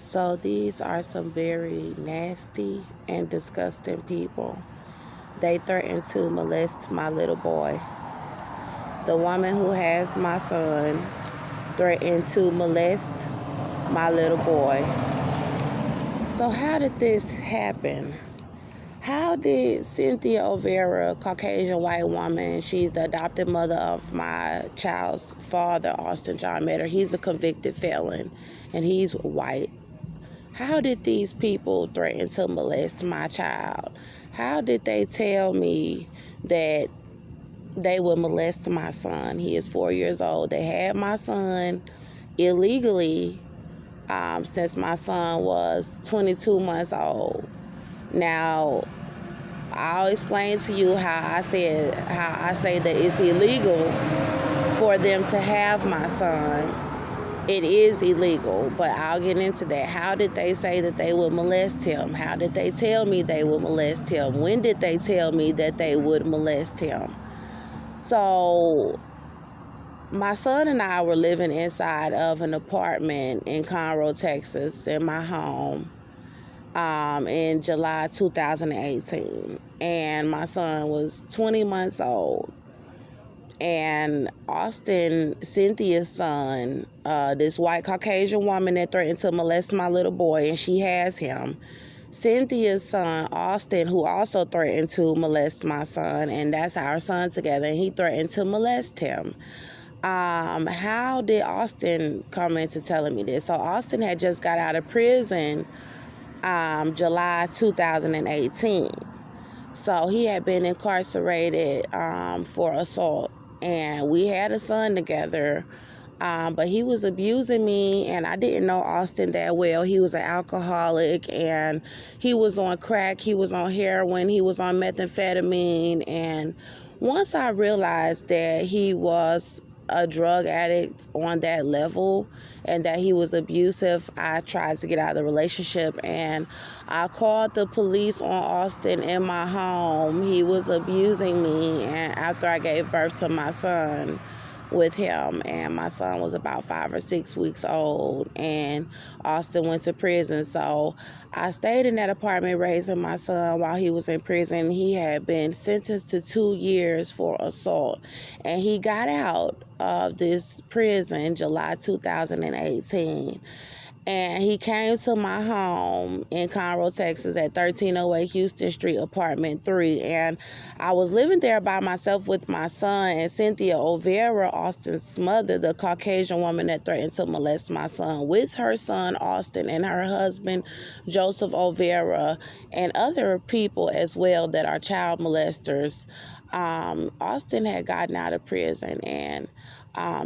So these are some very nasty and disgusting people. They threatened to molest my little boy. The woman who has my son threatened to molest my little boy. So how did this happen? How did Cynthia O'Vera, Caucasian white woman, she's the adopted mother of my child's father, Austin John Metter. He's a convicted felon and he's white. How did these people threaten to molest my child? How did they tell me that they would molest my son? He is 4 years old. They had my son illegally since my son was 22 months old. Now, I'll explain to you how I say that it's illegal for them to have my son. It is illegal, but I'll get into that. How did they say that they would molest him? How did they tell me they would molest him? When did they tell me that they would molest him? So my son and I were living inside of an apartment in Conroe, Texas, in my home in July 2018. And my son was 20 months old. And Austin, Cynthia's son, this white Caucasian woman that threatened to molest my little boy, and she has him. Cynthia's son, Austin, who also threatened to molest my son, and that's our son together, and he threatened to molest him. How did Austin come into telling me this? So Austin had just got out of prison July 2018. So he had been incarcerated for assault. And we had a son together, but he was abusing me, and I didn't know Austin that well. He was an alcoholic, and he was on crack, he was on heroin, he was on methamphetamine. And once I realized that he was a drug addict on that level and that he was abusive, I tried to get out of the relationship, and I called the police on Austin in my home. He was abusing me, and after I gave birth to my son with him, and my son was about 5 or 6 weeks old, and Austin went to prison. So I stayed in that apartment raising my son while he was in prison. He had been sentenced to 2 years for assault, and he got out of this prison July 2018. And he came to my home in Conroe, Texas at 1308 Houston Street, apartment 3. And I was living there by myself with my son, and Cynthia O'Vera, Austin's mother, the Caucasian woman that threatened to molest my son, with her son, Austin, and her husband, Joseph O'Vera, and other people as well that are child molesters. Austin had gotten out of prison, and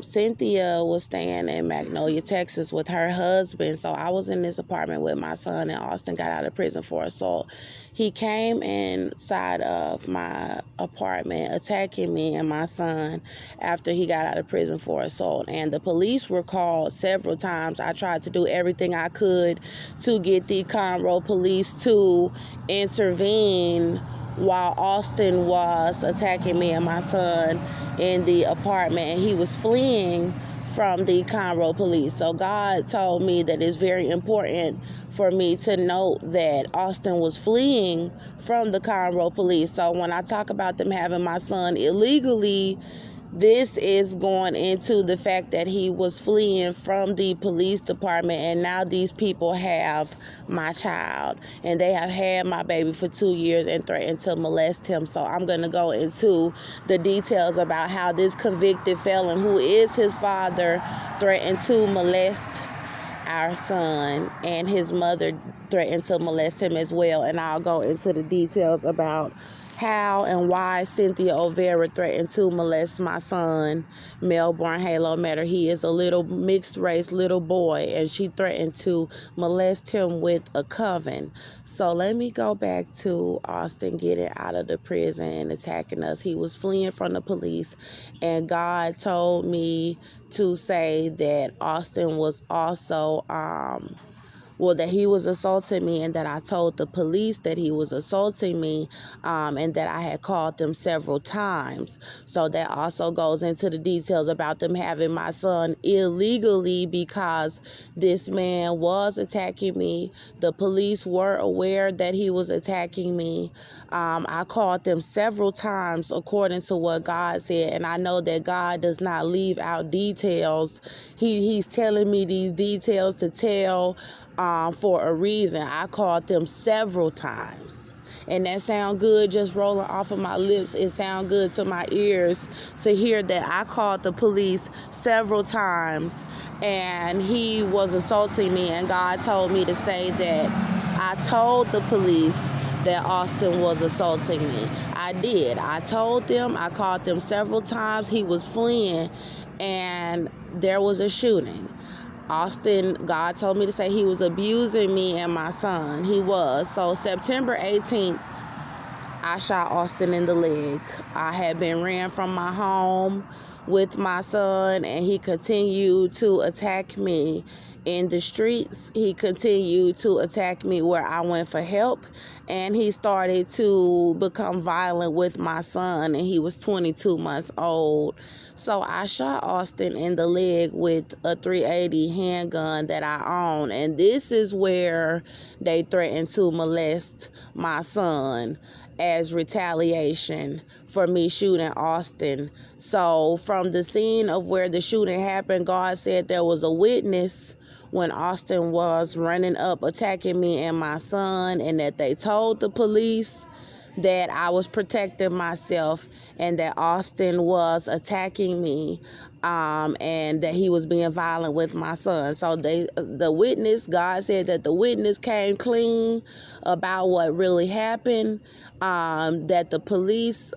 Cynthia was staying in Magnolia, Texas with her husband. So I was in this apartment with my son, and Austin got out of prison for assault. He came inside of my apartment attacking me and my son after he got out of prison for assault. And the police were called several times. I tried to do everything I could to get the Conroe police to intervene while Austin was attacking me and my son in the apartment, and he was fleeing from the Conroe police. So God told me that it's very important for me to note that Austin was fleeing from the Conroe police. So when I talk about them having my son illegally, this is going into the fact that he was fleeing from the police department, and now these people have my child, and they have had my baby for 2 years and threatened to molest him. So I'm going to go into the details about how this convicted felon, who is his father, threatened to molest our son, and his mother threatened to molest him as well. And I'll go into the details about how and why Cynthia O'Vera threatened to molest my son, Melbourne Halo Metter. He is a little mixed race little boy, and she threatened to molest him with a coven. So let me go back to Austin getting out of the prison and attacking us. He was fleeing from the police, and God told me to say that Austin was also that he was assaulting me, and that I told the police that he was assaulting me, and that I had called them several times. So that also goes into the details about them having my son illegally, because this man was attacking me. The police were aware that he was attacking me. I called them several times according to what God said, and I know that God does not leave out details. He's telling me these details to tell for a reason. I called them several times. And that sound good just rolling off of my lips. It sound good to my ears to hear that I called the police several times and he was assaulting me, and God told me to say that I told the police that Austin was assaulting me. I did. I told them. I called them several times. He was fleeing, and there was a shooting. Austin, God told me to say he was abusing me and my son. He was. So September 18th, I shot Austin in the leg. I had been ran from my home with my son, and he continued to attack me in the streets. He continued to attack me where I went for help, and he started to become violent with my son, and he was 22 months old. So I shot Austin in the leg with a .380 handgun that I own, and this is where they threatened to molest my son as retaliation for me shooting Austin. So from the scene of where the shooting happened, God said there was a witness when Austin was running up attacking me and my son, and that they told the police that I was protecting myself and that Austin was attacking me, and that he was being violent with my son. So the witness, God said that the witness came clean about what really happened, that the police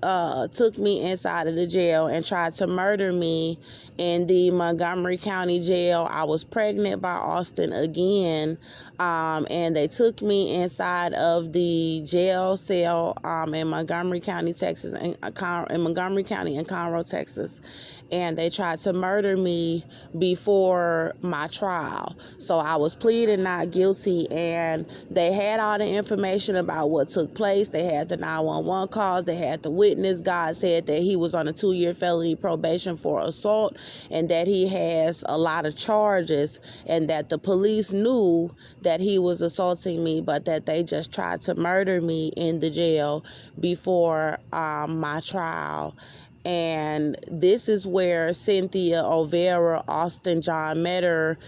took me inside of the jail and tried to murder me in the Montgomery County Jail. I was pregnant by Austin again, and they took me inside of the jail cell in Montgomery County, Texas, in Montgomery County in Conroe, Texas. And they tried to murder me before my trial. So I was pleading not guilty, and they had all the information about what took place. They had the 911 calls. They had the witness. God said that he was on a 2-year felony probation for assault, and that he has a lot of charges, and that the police knew that he was assaulting me, but that they just tried to murder me in the jail before my trial. And this is where Cynthia Overa, Austin John Metter,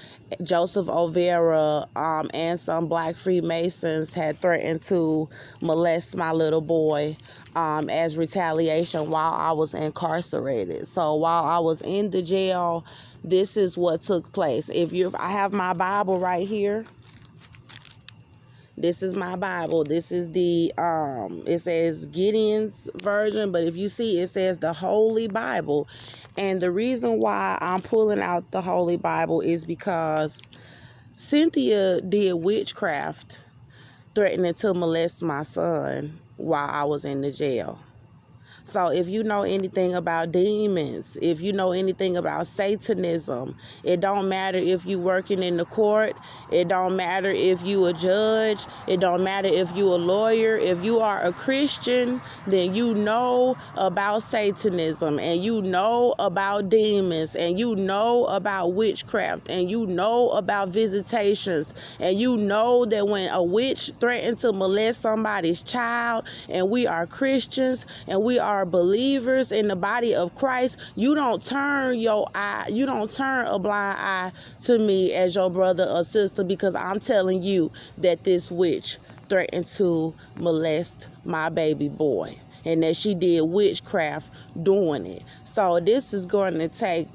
Joseph Overa, and some Black Freemasons had threatened to molest my little boy as retaliation while I was incarcerated. So while I was in the jail, this is what took place. I have my Bible right here. This is my Bible. This is the, it says Gideon's version, but if you see, it says the Holy Bible. And the reason why I'm pulling out the Holy Bible is because Cynthia did witchcraft, threatening to molest my son while I was in the jail. So if you know anything about demons, if you know anything about Satanism, it don't matter if you working in the court, it don't matter if you a judge, it don't matter if you a lawyer. If you are a Christian, then you know about Satanism, and you know about demons, and you know about witchcraft, and you know about visitations, and you know that when a witch threatens to molest somebody's child, and we are Christians, and we are believers in the body of Christ, you don't turn a blind eye to me as your brother or sister, because I'm telling you that this witch threatened to molest my baby boy, and that she did witchcraft doing it. So this is going to take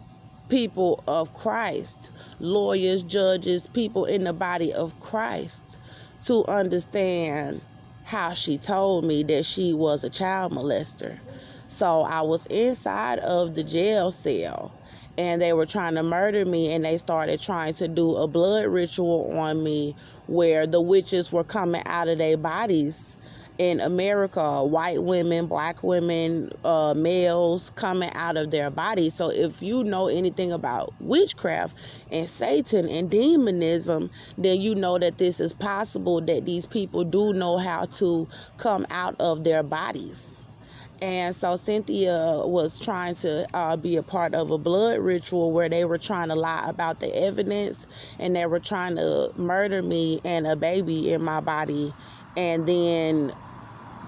people of Christ, lawyers, judges, people in the body of Christ, to understand how she told me that she was a child molester. So I was inside of the jail cell, and they were trying to murder me, and they started trying to do a blood ritual on me where the witches were coming out of their bodies in America, white women, black women, males coming out of their bodies. So if you know anything about witchcraft and Satan and demonism, then you know that this is possible, that these people do know how to come out of their bodies. And so Cynthia was trying to be a part of a blood ritual where they were trying to lie about the evidence, and they were trying to murder me and a baby in my body, and then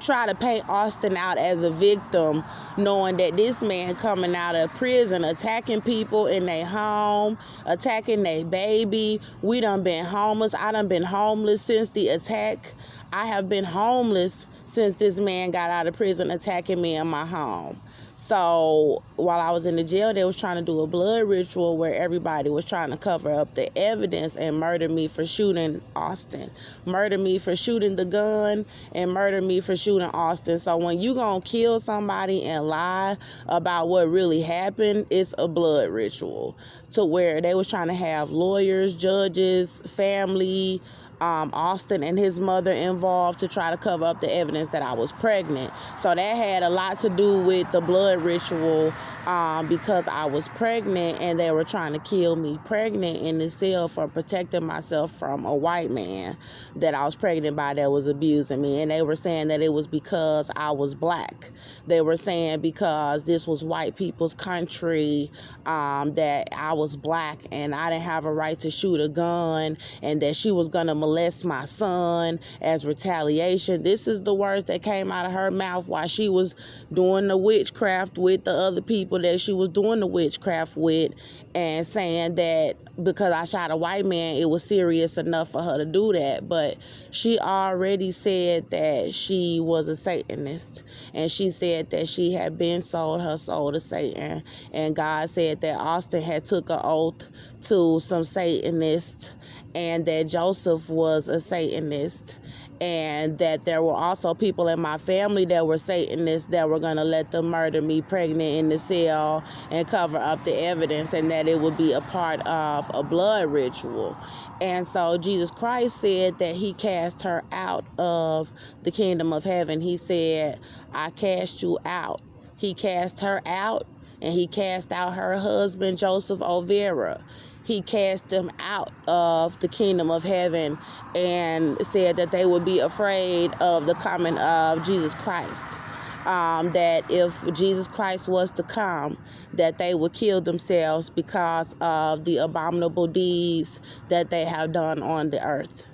try to paint Austin out as a victim, knowing that this man coming out of prison, attacking people in their home, attacking their baby. We done been homeless. I done been homeless since the attack. I have been homeless since this man got out of prison attacking me in my home. So while I was in the jail, they was trying to do a blood ritual where everybody was trying to cover up the evidence and murder me for shooting Austin, murder me for shooting the gun, and murder me for shooting Austin. So when you gonna kill somebody and lie about what really happened, it's a blood ritual, to where they was trying to have lawyers, judges, family, Austin and his mother involved to try to cover up the evidence that I was pregnant. So that had a lot to do with the blood ritual, because I was pregnant and they were trying to kill me pregnant in the cell for protecting myself from a white man that I was pregnant by that was abusing me. And they were saying that it was because I was black. They were saying because this was white people's country, that I was black and I didn't have a right to shoot a gun, and that she was going to molest my son as retaliation. This is the words that came out of her mouth while she was doing the witchcraft with the other people that she was doing the witchcraft with, and saying that because I shot a white man, it was serious enough for her to do that. But she already said that she was a Satanist, and she said that she had been sold her soul to Satan, and God said that Austin had took an oath to some Satanists, and that Joseph was a Satanist, and that there were also people in my family that were Satanists that were going to let them murder me pregnant in the cell and cover up the evidence, and that it would be a part of a blood ritual. And so Jesus Christ said that he cast her out of the kingdom of heaven. He said, I cast you out. He cast her out, and he cast out her husband, Joseph Overa. He cast them out of the kingdom of heaven and said that they would be afraid of the coming of Jesus Christ. That if Jesus Christ was to come, that they would kill themselves because of the abominable deeds that they have done on the earth.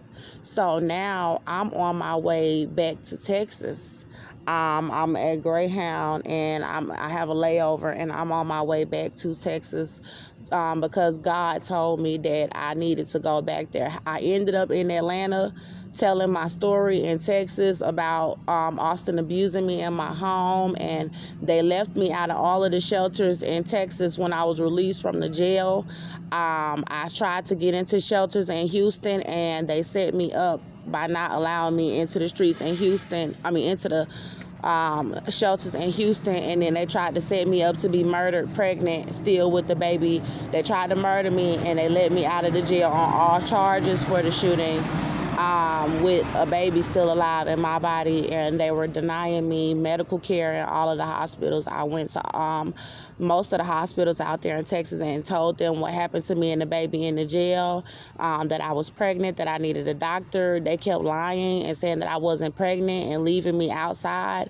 So now I'm on my way back to Texas. I'm at Greyhound, and I have a layover, and I'm on my way back to Texas, because God told me that I needed to go back there. I ended up in Atlanta telling my story in Texas about Austin abusing me in my home, and they left me out of all of the shelters in Texas when I was released from the jail. I tried to get into shelters in Houston, and they set me up by not allowing me into the streets in Houston. Into the shelters in Houston, and then they tried to set me up to be murdered pregnant still with the baby. They tried to murder me, and they let me out of the jail on all charges for the shooting, with a baby still alive in my body, and they were denying me medical care in all of the hospitals. I went to most of the hospitals out there in Texas and told them what happened to me and the baby in the jail, that I was pregnant, that I needed a doctor. They kept lying and saying that I wasn't pregnant and leaving me outside,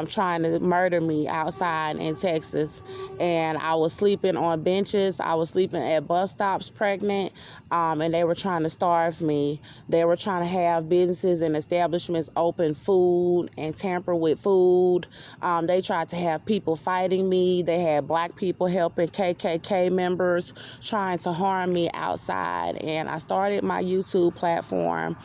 trying to murder me outside in Texas. And I was sleeping on benches. I was sleeping at bus stops pregnant, and they were trying to starve me. They were trying to have businesses and establishments open food and tamper with food. They tried to have people fighting me. They had black people helping KKK members trying to harm me outside. And I started my YouTube platform,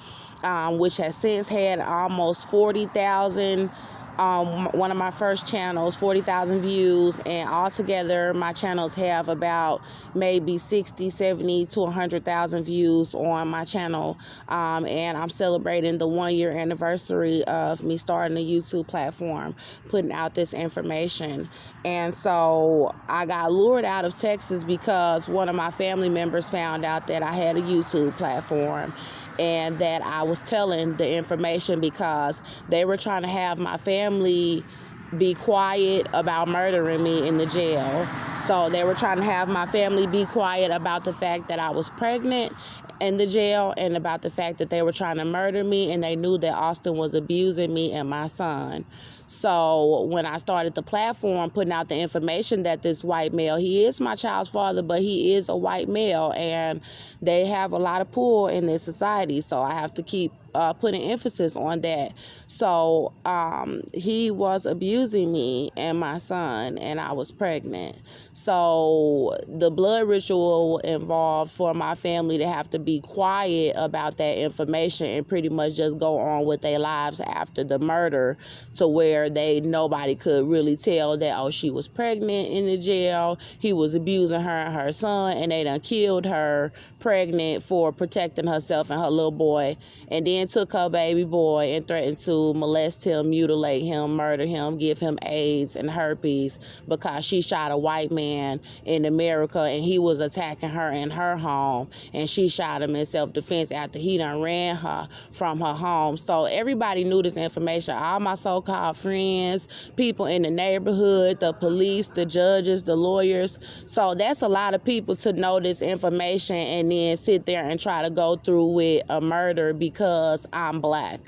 which has since had almost 40,000 one of my first channels, 40,000 views, and altogether my channels have about maybe 60, 70 to 100,000 views on my channel. And I'm celebrating the 1-year anniversary of me starting a YouTube platform, putting out this information. And so I got lured out of Texas because one of my family members found out that I had a YouTube platform, and that I was telling the information because they were trying to have my family be quiet about murdering me in the jail. So they were trying to have my family be quiet about the fact that I was pregnant in the jail, and about the fact that they were trying to murder me, and they knew that Austin was abusing me and my son. So when I started the platform, putting out the information that this white male, he is my child's father, but he is a white male, and they have a lot of pull in this society. So I have to keep putting emphasis on that. So he was abusing me and my son, and I was pregnant. So the blood ritual involved for my family to have to be quiet about that information and pretty much just go on with their lives after the murder, to where nobody could really tell that, oh, she was pregnant in the jail, he was abusing her and her son, and they done killed her pregnant for protecting herself and her little boy, and then took her baby boy and threatened to molest him, mutilate him, murder him, give him AIDS and herpes because she shot a white man in America and he was attacking her in her home, and she shot him in self-defense after he done ran her from her home. So everybody knew this information. All my so-called friends, people in the neighborhood, the police, the judges, the lawyers. So that's a lot of people to know this information and then sit there and try to go through with a murder because I'm black.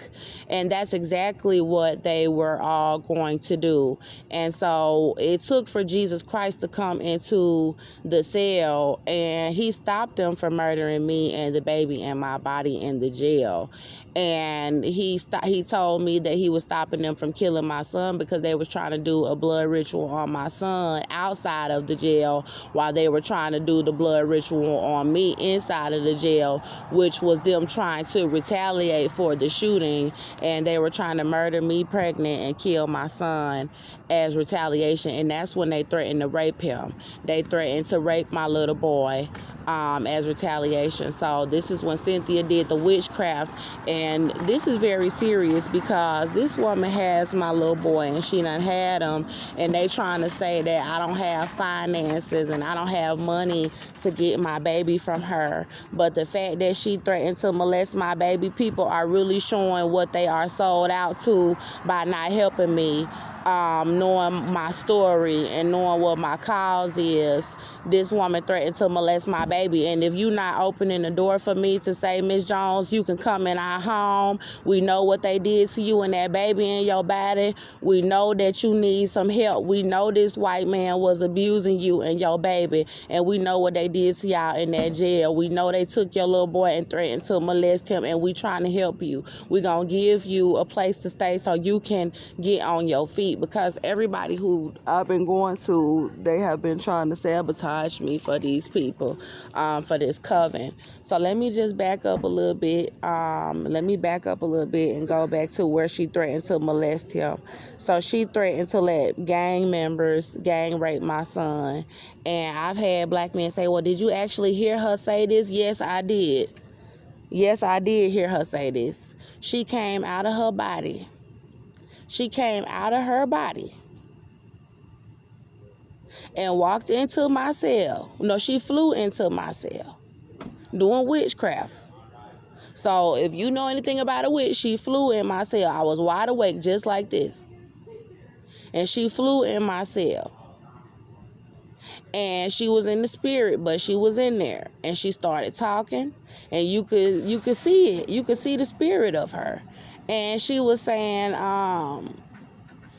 And that's exactly what they were all going to do. And so it took for Jesus Christ to come into the cell, and he stopped them from murdering me and the baby and my body in the jail. And he told me that he was stopping them from killing my son because they was trying to do a blood ritual on my son outside of the jail, while they were trying to do the blood ritual on me inside of the jail, which was them trying to retaliate for the shooting, and they were trying to murder me pregnant and kill my son as retaliation. And that's when they threatened to rape him. They threatened to rape my little boy as retaliation. So this is when Cynthia did the witchcraft, and this is very serious because this woman has my little boy and she done had him, and they trying to say that I don't have finances and I don't have money to get my baby from her. But the fact that she threatened to molest my baby, people are really showing what they are sold out to by not helping me. Knowing my story and knowing what my cause is, this woman threatened to molest my baby. And if you're not opening the door for me to say, Miss Jones, you can come in our home. We know what they did to you and that baby in your body. We know that you need some help. We know this white man was abusing you and your baby, and we know what they did to y'all in that jail. We know they took your little boy and threatened to molest him, and we trying to help you. We're going to give you a place to stay so you can get on your feet, because everybody who I've been going to, they have been trying to sabotage me for these people, for this coven. So let me just back up a little bit. Let me back up a little bit and go back to where she threatened to molest him. So she threatened to let gang members gang rape my son. And I've had black men say, well, did you actually hear her say this? Yes, I did. Yes, I did hear her say this. She came out of her body. She came out of her body and walked into my cell. No, she flew into my cell doing witchcraft. So if you know anything about a witch, she flew in my cell. I was wide awake just like this. And she flew in my cell. And she was in the spirit, but she was in there. And she started talking, and you could see it. You could see the spirit of her. And she was saying,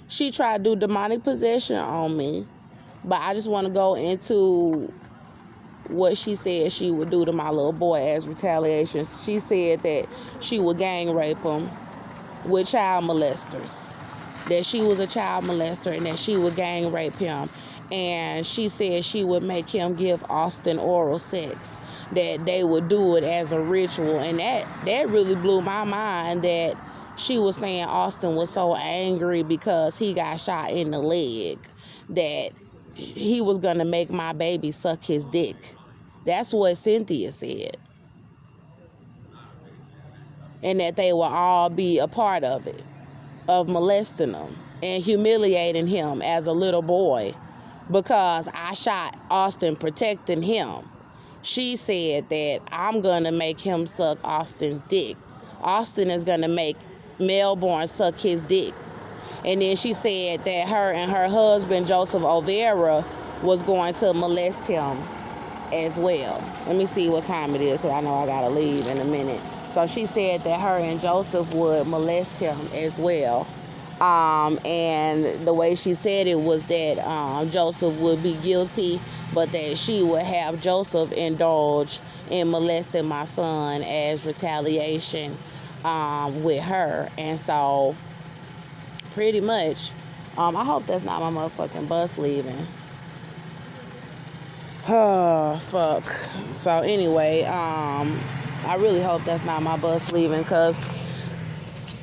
she tried to do demonic possession on me. But I just want to go into what she said she would do to my little boy as retaliation. She said that she would gang rape him with child molesters. That she was a child molester and that she would gang rape him. And she said she would make him give Austin oral sex. That they would do it as a ritual. And that really blew my mind, that she was saying Austin was so angry because he got shot in the leg that he was going to make my baby suck his dick. That's what Cynthia said. And that they will all be a part of it, of molesting him and humiliating him as a little boy because I shot Austin protecting him. She said that I'm going to make him suck Austin's dick. Austin is going to make Melbourne suck his dick. And then she said that her and her husband, Joseph Overa, was going to molest him as well. Let me see what time it is because I know I got to leave in a minute. So she said that her and Joseph would molest him as well. And the way she said it was that Joseph would be guilty, but that she would have Joseph indulge in molesting my son as retaliation with her. And so pretty much, I hope that's not my motherfucking bus leaving. Oh, fuck. So anyway, I really hope that's not my bus leaving because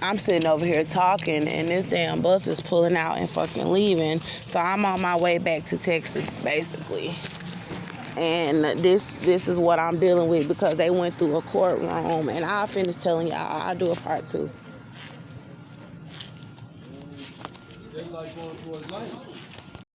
I'm sitting over here talking and this damn bus is pulling out and fucking leaving. So I'm on my way back to Texas, basically. And this is what I'm dealing with because they went through a courtroom, and I'll finish telling y'all. I'll do a part 2. They like going towards life.